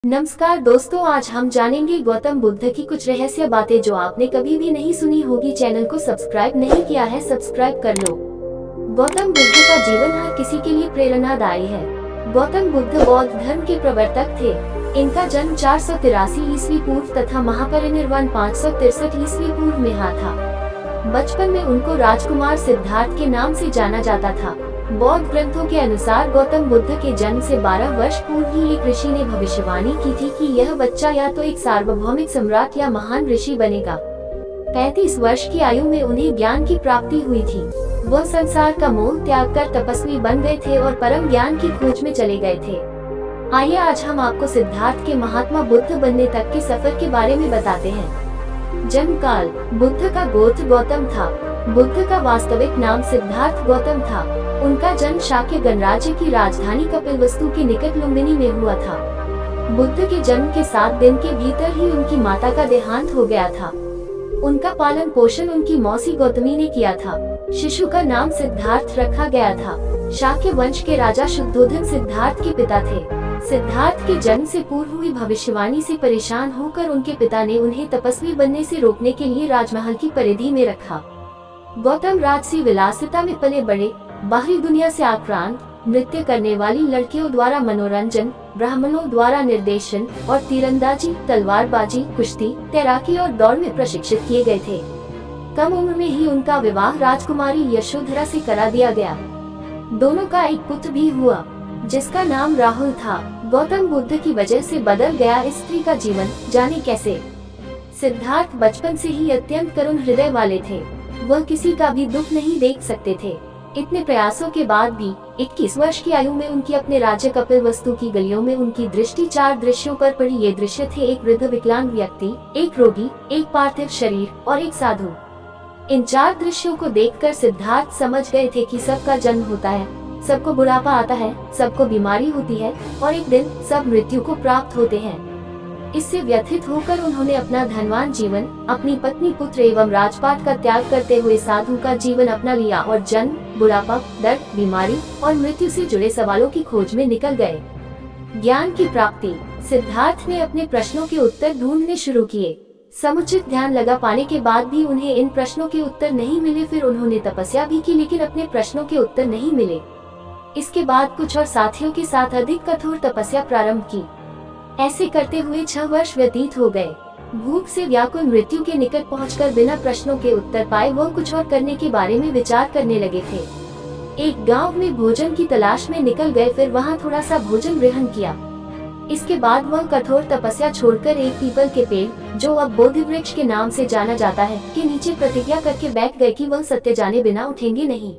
नमस्कार दोस्तों, आज हम जानेंगे गौतम बुद्ध की कुछ रहस्य बातें जो आपने कभी भी नहीं सुनी होगी। चैनल को सब्सक्राइब नहीं किया है, सब्सक्राइब कर लो। गौतम बुद्ध का जीवन हर किसी के लिए प्रेरणादायी है। गौतम बुद्ध बौद्ध धर्म के प्रवर्तक थे। इनका जन्म 483 ईस्वी पूर्व तथा महापरिनिर्वाण 563 ईस्वी पूर्व में हुआ था। बचपन में उनको राजकुमार सिद्धार्थ के नाम से जाना जाता था। बौद्ध ग्रंथों के अनुसार गौतम बुद्ध के जन्म से 12 वर्ष पूर्व ही एक ऋषि ने भविष्यवाणी की थी कि यह बच्चा या तो एक सार्वभौमिक सम्राट या महान ऋषि बनेगा। 35 वर्ष की आयु में उन्हें ज्ञान की प्राप्ति हुई थी। वह संसार का मोह त्याग कर तपस्वी बन गए थे और परम ज्ञान की खोज में चले गए थे। आइए आज हम आपको सिद्धार्थ के महात्मा बुद्ध बनने तक के सफर के बारे में बताते हैं। जन्म काल। बुद्ध का गोत्र गौतम था। बुद्ध का वास्तविक नाम सिद्धार्थ गौतम था। उनका जन्म शाक्य गणराज्य की राजधानी कपिलवस्तु के निकट लुम्बिनी में हुआ था। बुद्ध के जन्म के 7 दिन के भीतर ही उनकी माता का देहांत हो गया था। उनका पालन पोषण उनकी मौसी गौतमी ने किया था। शिशु का नाम सिद्धार्थ रखा गया था। शाक्य वंश के राजा शुद्धोधन सिद्धार्थ के पिता थे। सिद्धार्थ के जन्म से पूर्व हुई भविष्यवाणी से परेशान होकर उनके पिता ने उन्हें तपस्वी बनने से रोकने के लिए राजमहल की परिधि में रखा। गौतम राजसी विलासिता में पले बड़े। बाहरी दुनिया से आक्रांत, नृत्य करने वाली लड़कियों द्वारा मनोरंजन, ब्राह्मणों द्वारा निर्देशन और तीरंदाजी, तलवारबाजी, कुश्ती, तैराकी और दौड़ में प्रशिक्षित किए गए थे। कम उम्र में ही उनका विवाह राजकुमारी यशोधरा से करा दिया गया। दोनों का एक पुत्र भी हुआ जिसका नाम राहुल था। गौतम बुद्ध की वजह से बदल गया इस स्त्री का जीवन, जाने कैसे। सिद्धार्थ बचपन से ही अत्यंत करुण हृदय वाले थे। वह किसी का भी दुख नहीं देख सकते थे। इतने प्रयासों के बाद भी 21 वर्ष की आयु में उनकी अपने राज्य कपिलवस्तु की गलियों में उनकी दृष्टि 4 दृश्यों पर पड़ी। ये दृश्य थे एक वृद्ध विकलांग व्यक्ति, एक रोगी, एक पार्थिव शरीर और एक साधु। इन 4 दृश्यों को देखकर सिद्धार्थ समझ गए थे कि सबका जन्म होता है, सबको बुढ़ापा आता है, सबको बीमारी होती है और एक दिन सब मृत्यु को प्राप्त होते हैं। इससे व्यथित होकर उन्होंने अपना धनवान जीवन, अपनी पत्नी, पुत्र एवं राजपाट का त्याग करते हुए साधु का जीवन अपना लिया और जन्म, बुढ़ापा, दर्द, बीमारी और मृत्यु से जुड़े सवालों की खोज में निकल गए। ज्ञान की प्राप्ति। सिद्धार्थ ने अपने प्रश्नों के उत्तर ढूंढने शुरू किए। समुचित ध्यान लगा पाने के बाद भी उन्हें इन प्रश्नों के उत्तर नहीं मिले। फिर उन्होंने तपस्या भी की लेकिन अपने प्रश्नों के उत्तर नहीं मिले। इसके बाद कुछ और साथियों के साथ अधिक कठोर तपस्या प्रारंभ की। ऐसे करते हुए 6 वर्ष व्यतीत हो गए। भूख से व्याकुल मृत्यु के निकट पहुंचकर बिना प्रश्नों के उत्तर पाए वह कुछ और करने के बारे में विचार करने लगे थे। एक गांव में भोजन की तलाश में निकल गए, फिर वहां थोड़ा सा भोजन ग्रहण किया। इसके बाद वह कठोर तपस्या छोड़कर एक पीपल के पेड़, जो अब बोधि वृक्ष के नाम से जाना जाता है, के नीचे प्रतिज्ञा करके बैठ गए कि वह सत्य जाने बिना उठेंगे नहीं।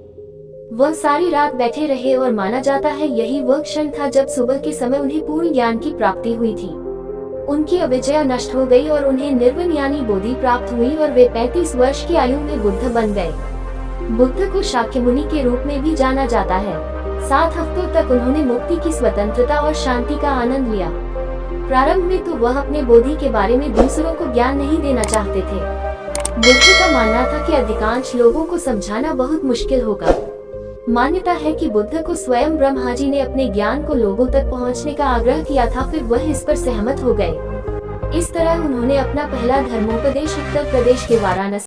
वह सारी रात बैठे रहे और माना जाता है यही वह क्षण था जब सुबह के समय उन्हें पूर्ण ज्ञान की प्राप्ति हुई थी। उनकी अविद्या नष्ट हो गई और उन्हें निर्वाण यानी बोधि प्राप्त हुई और वे 35 वर्ष की आयु में बुद्ध बन गए। बुद्ध को शाक्य मुनि के रूप में भी जाना जाता है। 7 हफ्तों तक उन्होंने मुक्ति की स्वतंत्रता और शांति का आनंद लिया। प्रारंभ में तो वह अपने बोधि के बारे में दूसरों को ज्ञान नहीं देना चाहते थे। बुद्ध का मानना था कि अधिकांश लोगों को समझाना बहुत मुश्किल होगा। मान्यता है कि बुद्ध को स्वयं ब्रह्मा जी ने अपने ज्ञान को लोगों तक पहुंचने का आग्रह किया था, फिर वह इस पर सहमत हो गए। इस तरह उन्होंने अपना पहला धर्मोपदेश उत्तर प्रदेश के वाराणसी